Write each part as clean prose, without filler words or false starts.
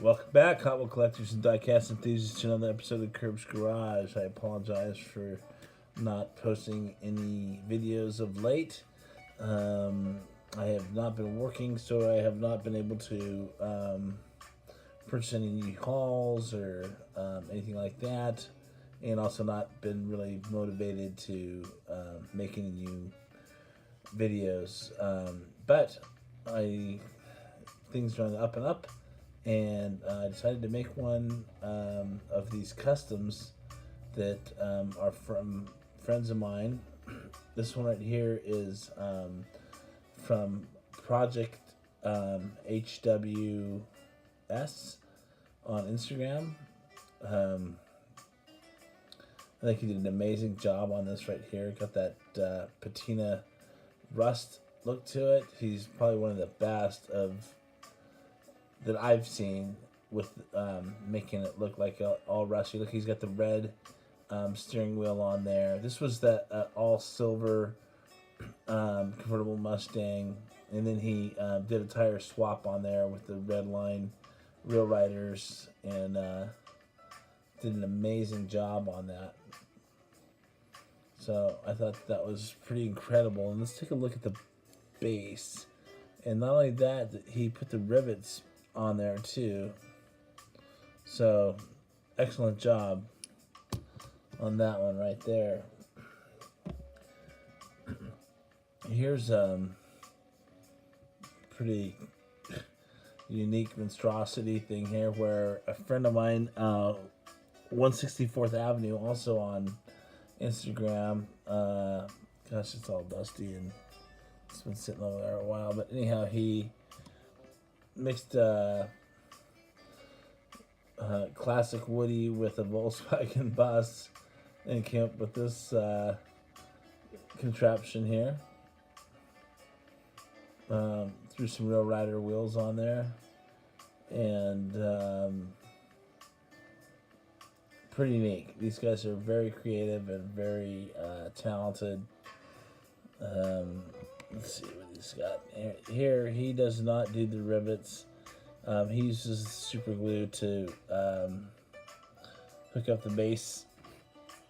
Welcome back, Hot Wheel collectors and diecast enthusiasts, to another episode of Curb's Garage. I apologize for not posting any videos of late. I have not been working, so I have not been able to purchase any new hauls or anything like that, and also not been really motivated to make any new videos. But things are on the up and up, and I decided to make one of these customs that are from friends of mine. This one right here is from Project HWS on Instagram. I think he did an amazing job on this right here. Got that patina rust look to it. He's probably one of the best that I've seen with making it look like all rusty. Look, he's got the red steering wheel on there. This was that all silver convertible Mustang, and then he did a tire swap on there with the red line Real Riders, and did an amazing job on that. So I thought that was pretty incredible. And let's take a look at the base. And not only that, he put the rivets on there too. So excellent job on that one right there. Here's pretty unique monstrosity thing here, where a friend of mine, 164th Avenue, also on Instagram, gosh, it's all dusty and it's been sitting over there a while, but anyhow, he mixed classic Woody with a Volkswagen bus and came up with this contraption here. Threw some Real Rider wheels on there, and pretty unique. These guys are very creative and very talented. Let's see what he's got here. He does not do the rivets. He uses super glue to hook up the base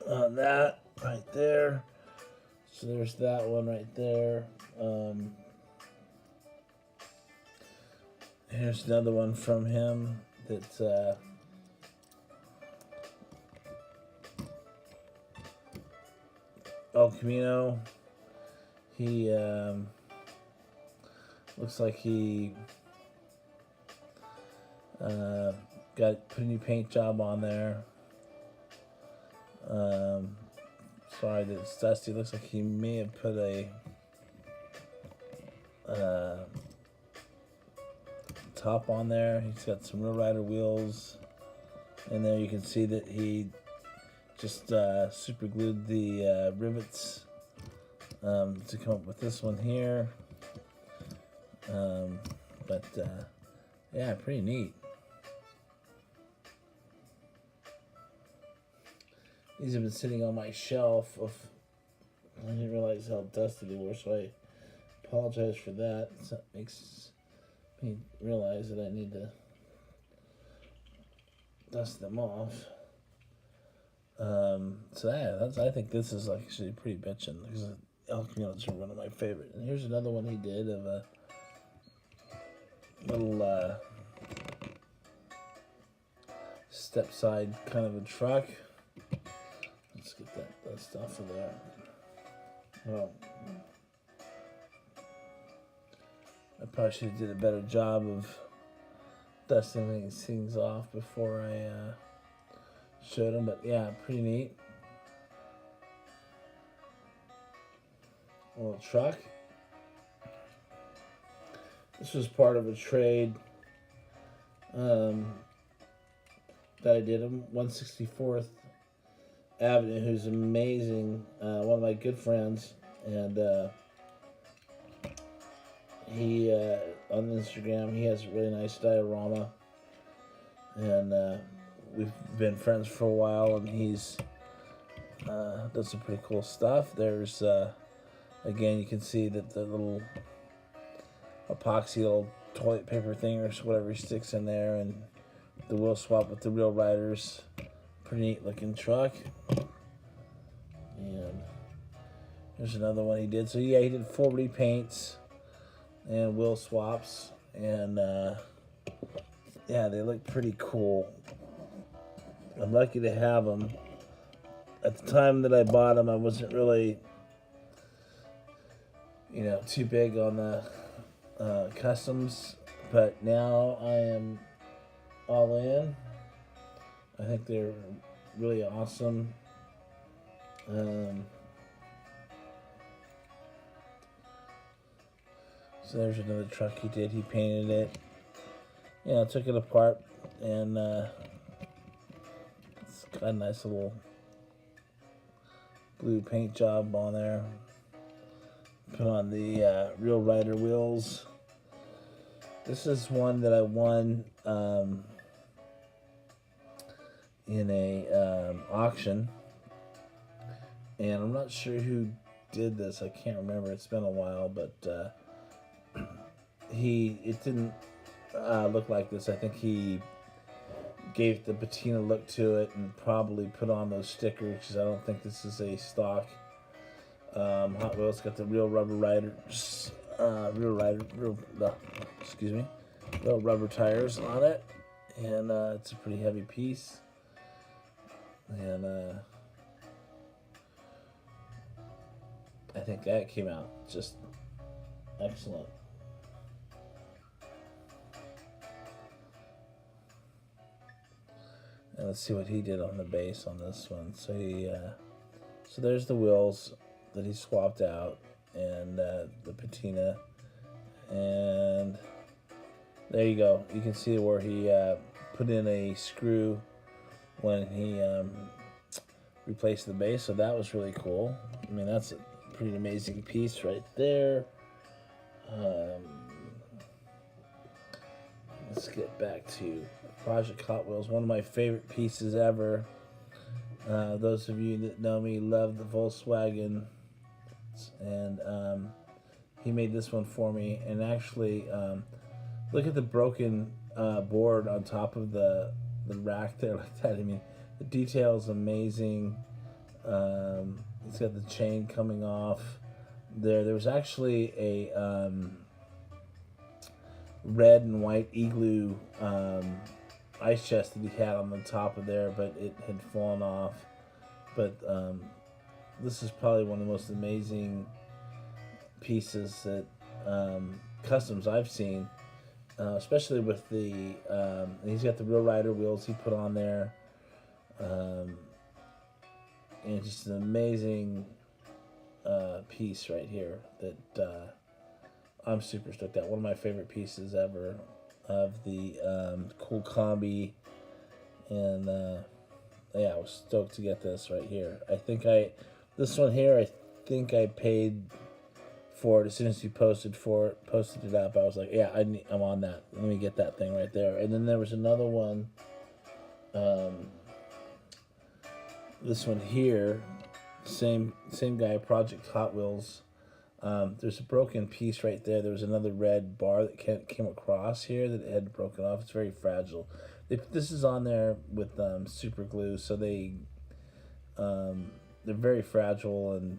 on that right there. So there's that one right there. Here's another one from him that's El Camino. He looks like he put a new paint job on there. Sorry that it's dusty. Looks like he may have put a top on there. He's got some Real Rider wheels, and there you can see that he just super glued the rivets to come up with this one here. Yeah, pretty neat. These have been sitting on my shelf. I didn't realize how dusty they were, so I apologize for that. So it makes me realize that I need to dust them off. So yeah, I think this is actually pretty bitchin', because El Camino's are one of my favorite. And here's another one he did of a little step side kind of a truck. Let's get that dust off of there. Well, I probably should have did a better job of dusting these things off before I showed them, but yeah, pretty neat. A little truck. This was part of a trade that I did him. 164th Avenue, who's amazing, one of my good friends, and he on Instagram, he has a really nice diorama, and we've been friends for a while, and he's done some pretty cool stuff. There's again, you can see that the little epoxy little toilet paper thing or whatever he sticks in there, and the wheel swap with the Real Riders. Pretty neat looking truck. And there's another one he did. So yeah, he did full repaints and wheel swaps. And yeah, they look pretty cool. I'm lucky to have them. At the time that I bought them, I wasn't really, too big on the customs. But now I am all in. I think they're really awesome. So there's another truck he did. He painted it. Took it apart, and it's got a nice little blue paint job on there. Put on the Real Rider wheels. This is one that I won in a auction, and I'm not sure who did this. I can't remember. It's been a while, but it didn't look like this. I think he gave the patina look to it and probably put on those stickers, because I don't think this is a stock Hot Wheels. Got the real rubber riders, real rubber tires on it, and it's a pretty heavy piece. And I think that came out just excellent. And let's see what he did on the base on this one. So so there's the wheels that he swapped out, and the patina, and there you go. You can see where he put in a screw when he replaced the base. So that was really cool. I mean, that's a pretty amazing piece right there. Let's get back to Project Hot Wheels, one of my favorite pieces ever. Those of you that know me love the Volkswagen, and he made this one for me. And actually, look at the broken board on top of the rack there, like that. I mean, the detail is amazing. It's got the chain coming off there. There was actually a red and white igloo ice chest that he had on the top of there, but it had fallen off. But this is probably one of the most amazing pieces that customs I've seen, especially with the and he's got the Real Rider wheels he put on there, and just an amazing piece right here that I'm super stoked at. One of my favorite pieces ever of the cool combi, and yeah, I was stoked to get this right here. This one here, I think I paid for it as soon as he posted it up. I was like, yeah, I'm on that. Let me get that thing right there. And then there was another one. This one here, same guy, Project Hot Wheels. There's a broken piece right there. There was another red bar that came across here that had broken off. It's very fragile. This is on there with super glue, so they're very fragile. And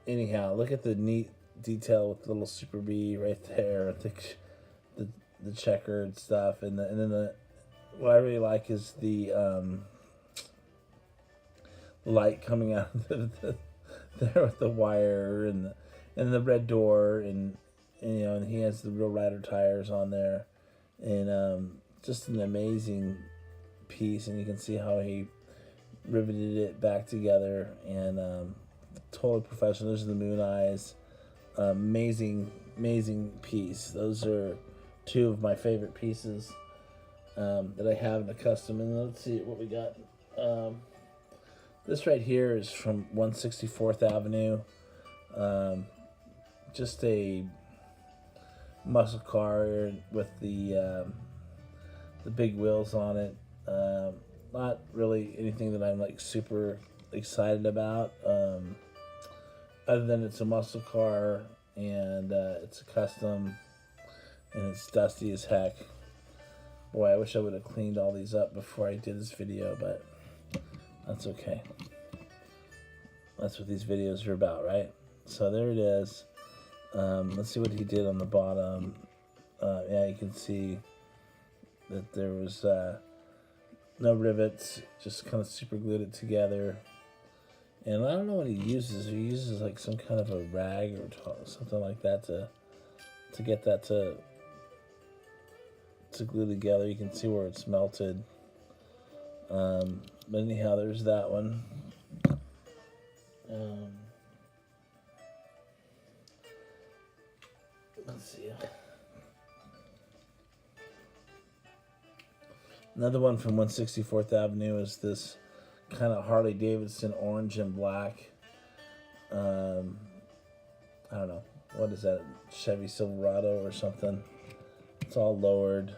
anyhow, look at the neat detail with the little Super B right there. I think the checkered stuff, and then what I really like is the light coming out of there with the wire and the red door, and he has the Real Rider tires on there, and just an amazing piece. And you can see how he riveted it back together, and totally professional. Those are the moon eyes. Amazing piece. Those are two of my favorite pieces that I have in the custom. And let's see what we got. This right here is from 164th Avenue. Just a muscle car with the big wheels on it. Not really anything that I'm like super excited about, other than it's a muscle car, and it's a custom, and it's dusty as heck. Boy, I wish I would have cleaned all these up before I did this video, but that's okay. That's what these videos are about, right? So there it is. Let's see what he did on the bottom. Yeah, you can see that there was no rivets, just kind of super glued it together. And I don't know what he uses. He uses like some kind of a rag or something like that to get that to glue together. You can see where it's melted. But anyhow, there's that one. Let's see. Another one from 164th Avenue is this kind of Harley Davidson orange and black. I don't know. What is that? Chevy Silverado or something. It's all lowered.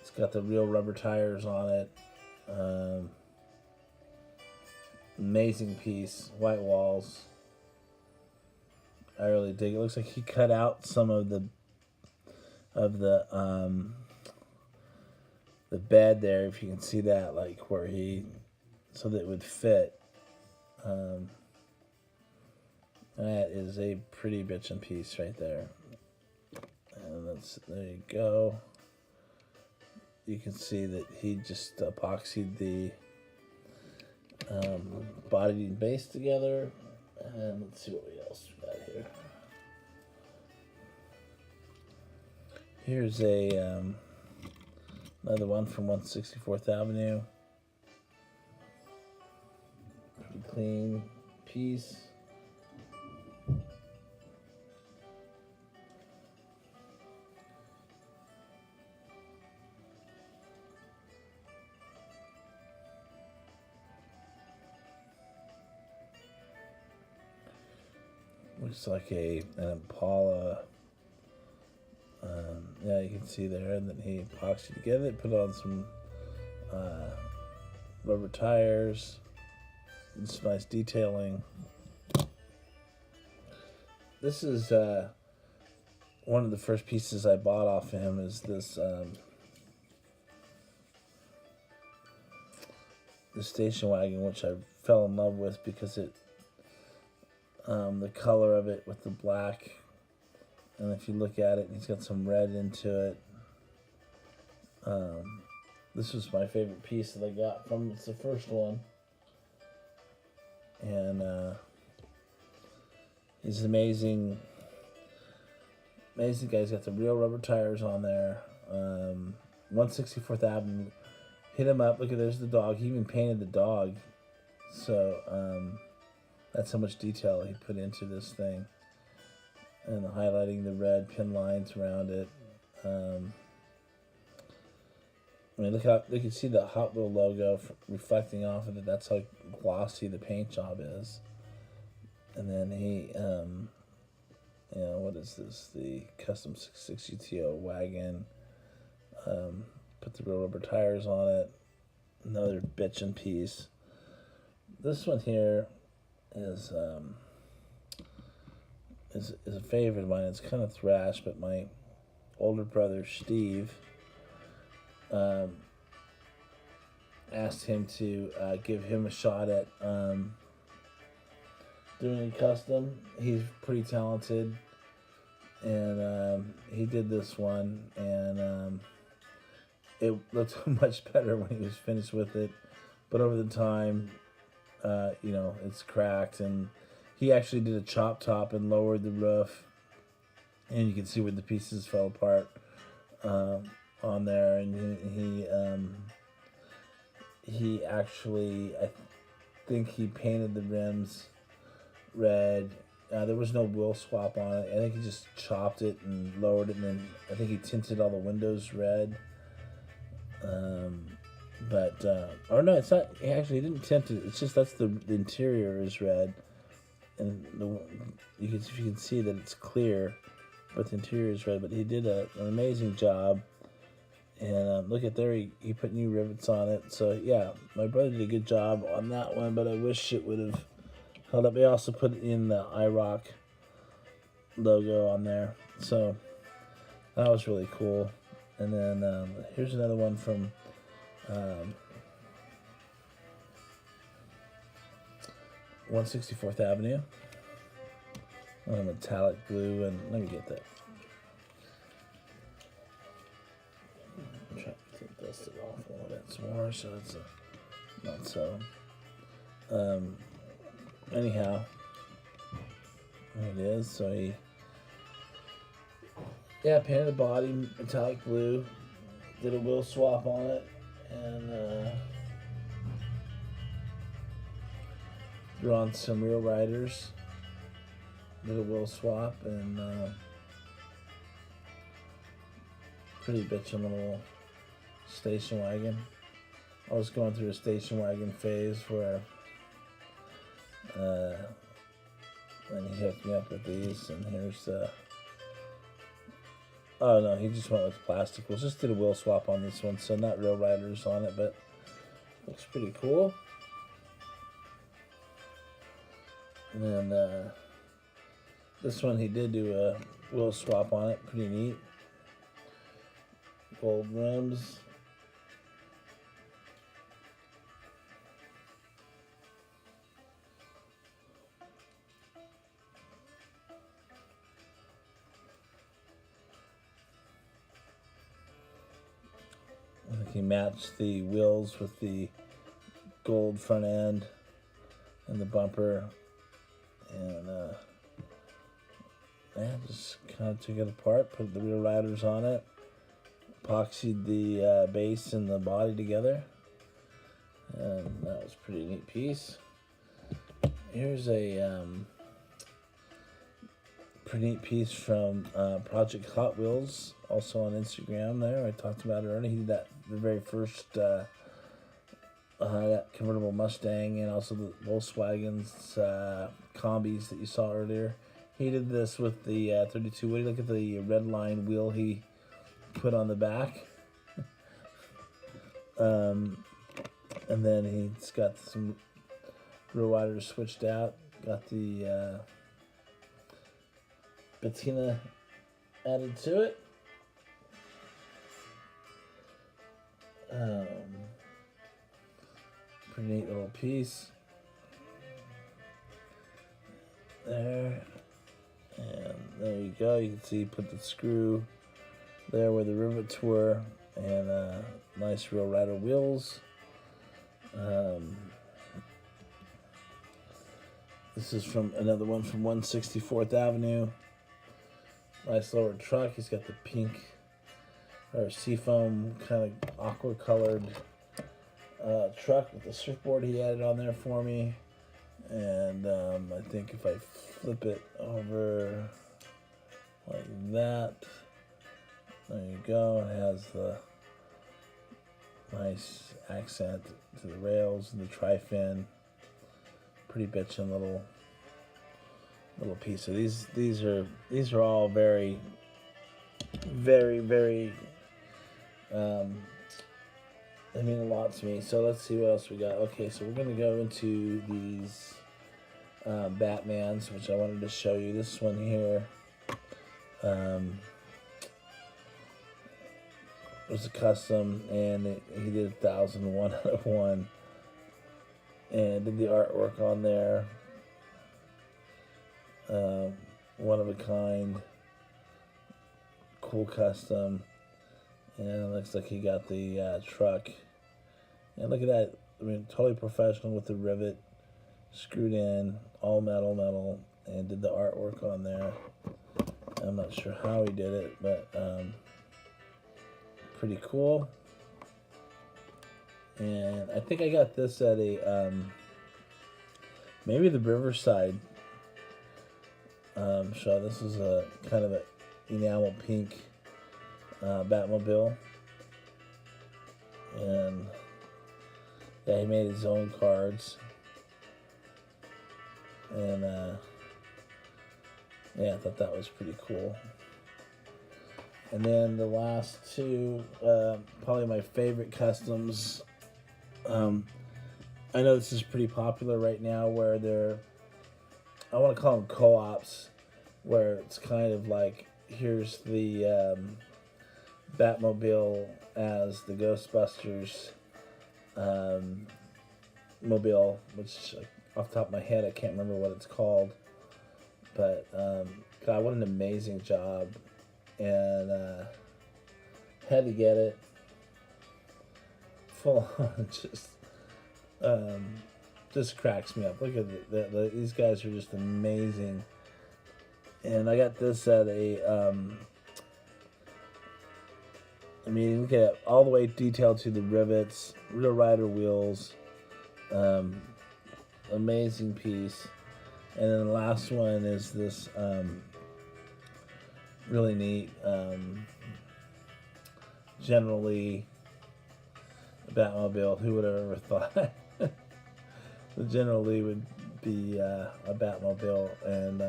It's got the real rubber tires on it. Amazing piece. White walls. I really dig it. It looks like he cut out some of the bed there, if you can see that, like where so that it would fit. That is a pretty bitchin' piece right there. And there you go. You can see that he just epoxied the body and base together. And let's see what else we got here. Here's another one from 164th Avenue. Pretty clean piece. Looks like an Impala. Yeah, you can see there, and then he epoxied together, put on some rubber tires, and some nice detailing. This is one of the first pieces I bought off of him. Is this the station wagon, which I fell in love with because the color of it with the black. And if you look at it, he's got some red into it. This was my favorite piece that I got from it's the first one. And he's amazing. Amazing guy. He's got the real rubber tires on there. 164th Avenue. Hit him up. Look at there's the dog. He even painted the dog. So that's how much detail he put into this thing. And highlighting the red pin lines around it. I mean, look how you can see the Hot Wheel logo reflecting off of it. That's how glossy the paint job is. And then he, what is this? The Custom 660 TO wagon. Put the real rubber tires on it. Another bitchin' piece. This one here is a favorite of mine. It's kind of thrash, but my older brother Steve asked him to give him a shot at doing a custom. He's pretty talented, and he did this one, and it looked much better when he was finished with it, but over the time, it's cracked, and he actually did a chop top and lowered the roof, and you can see where the pieces fell apart on there. And he actually, I think he painted the rims red. There was no wheel swap on it. I think he just chopped it and lowered it, and then I think he tinted all the windows red. Or no, it's not. He didn't tint it. It's just the interior is red. And you can see that it's clear, but the interior is red. But he did an amazing job, and look at there, he put new rivets on it. So yeah, my brother did a good job on that one, but I wish it would have held up. They also put in the iRock logo on there, so that was really cool. And then here's another one from 164th Avenue. Metallic blue, and let me get that. I'm trying to dust it off a little bit more so it's not so. Anyhow, there it is. So he, painted the body metallic blue, did a wheel swap on it, and threw on some real riders. Did a wheel swap, and pretty bitchin' little station wagon. I was going through a station wagon phase where and he hooked me up with these, and here's oh no, he just went with plastic. We'll just did a wheel swap on this one, so not real riders on it, but looks pretty cool. And then this one he did do a wheel swap on it, pretty neat. Gold rims. He matched the wheels with the gold front end and the bumper, and just kind of took it apart, put the rear riders on it, epoxied the base and the body together, and that was a pretty neat piece. Here's a pretty neat piece from Project Hot Wheels, also on Instagram there. I talked about it earlier. He did that the very first that convertible Mustang, and also the Volkswagen's combis that you saw earlier. He did this with the 32 Woody. Look at the red line wheel he put on the back. And then he's got some rear riders switched out. Got the patina added to it. Pretty neat little piece there, and there you go. You can see he put the screw there where the rivets were, and nice real rider wheels. This is from another one from 164th Avenue. Nice lower truck. He's got the pink or seafoam kind of aqua colored truck with the surfboard he added on there for me. And I think if I flip it over like that, there you go. It has the nice accent to the rails and the tri-fin. Pretty bitchin' little piece. So these are all very they mean a lot to me. So let's see what else we got. Okay, so we're gonna go into these Batmans, which I wanted to show you. This one here was a custom, and he did 1,001 out of 1, and did the artwork on there. One of a kind, cool custom, and it looks like he got the truck. And look at that! I mean, totally professional with the rivet screwed in, all metal, and did the artwork on there. I'm not sure how he did it, but pretty cool. And I think I got this at a maybe the Riverside show. This is a kind of a enamel pink Batmobile, and yeah, he made his own cards, and yeah, I thought that was pretty cool. And then the last two, probably my favorite customs. I know this is pretty popular right now, where I want to call them co-ops, where it's kind of like, here's the Batmobile as the Ghostbusters mobile, which off the top of my head I can't remember what it's called, but God, what an amazing job, and had to get it full on. Just cracks me up. Look at these guys are just amazing, and I got this at a I mean, look at all the way detailed to the rivets, real rider wheels, amazing piece. And then the last one is this really neat generally Batmobile. Who would have ever thought the General Lee would be a Batmobile? And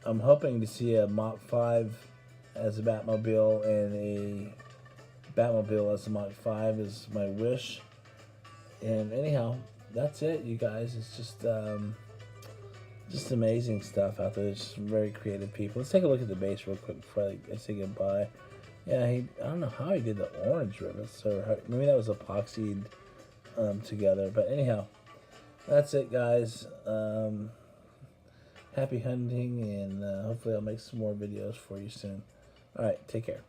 I'm hoping to see a Mach 5 as a Batmobile, and a Batmobile as a Mach 5 is my wish. And anyhow, that's it, you guys. It's just amazing stuff out there. It's some very creative people. Let's take a look at the base real quick before I say goodbye. Yeah, I don't know how he did the orange rivets, or maybe that was epoxied together. But anyhow, that's it, guys. Happy hunting, and hopefully I'll make some more videos for you soon. All right, take care.